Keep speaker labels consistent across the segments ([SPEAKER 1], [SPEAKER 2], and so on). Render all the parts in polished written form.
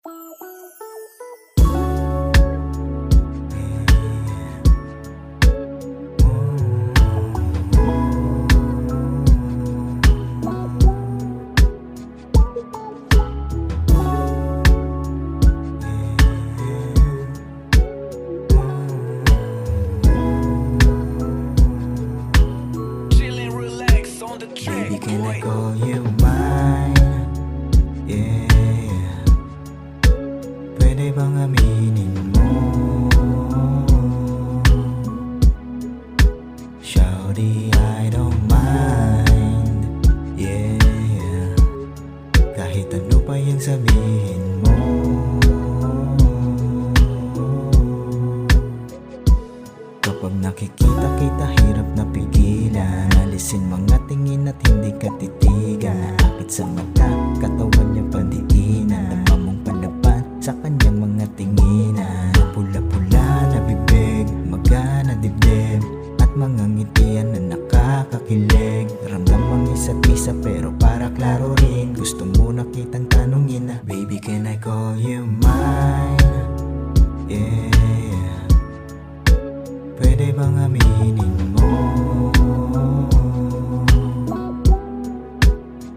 [SPEAKER 1] Baby, can I call you mine? Yeah. Pwede bang aminin mo? Shawty, I don't mind. Yeah. Kahit ano pa yung sabihin mo. Kapag nakikita kita, hirap na pigilan. Alisin mga tingin at hindi ka titigan. Naakit sa mata, katawan niya pandiinan. Namamong palaban sa kanyang mga tinginan. Pula-pula na bibig, magana dibdib, at mga ngitian na nakakakilig. Ramdam ang isa't isa pero para klaro rin. Gusto mo na kitang tanungin na, baby, can I call you mine? Yeah. Pwede bang aminin mo?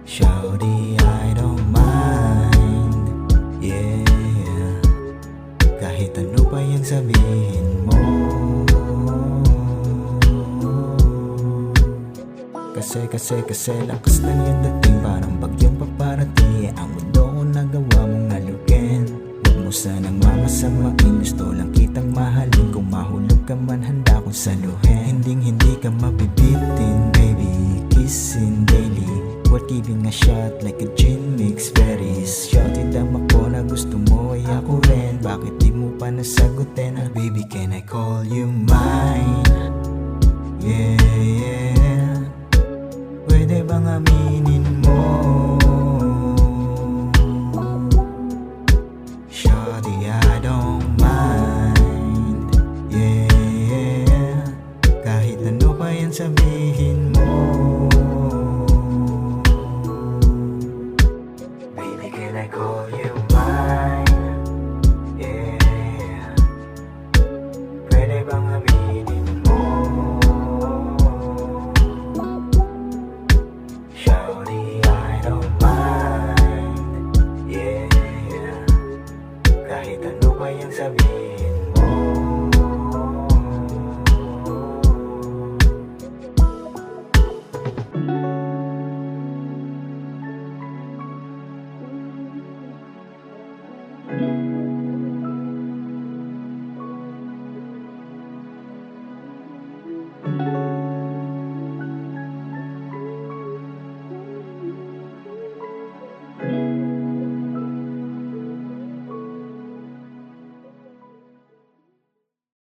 [SPEAKER 1] Shawty, I don't mind. Yeah. Kahit ano pa yung sabihin mo. Kasi lakas lang yung dating, parang bagyong paparati. Ang mundo ko nagawa mong halugin. Huwag mo sanang mamasamain, gusto lang kitang mahalin. Kung mahulog ka man, handa kong saluhin. Hindi ka mabibitin, baby, kissing daily. What giving a shot like a gin mix berries. Shawty, dama ko na gusto mo ay ako rin. Bakit di mo pa nasagutin? Baby, can I call you mine? Yeah. Pwede bang aminin mo? Shawty, I don't mind. Yeah. Kahit ano pa yan sabihin mo. Baby, can I call you mine? Yeah. Pwede bang aminin mo? Shawty, I don't mind. Yeah. Kahit ano pa yung sabihin mo.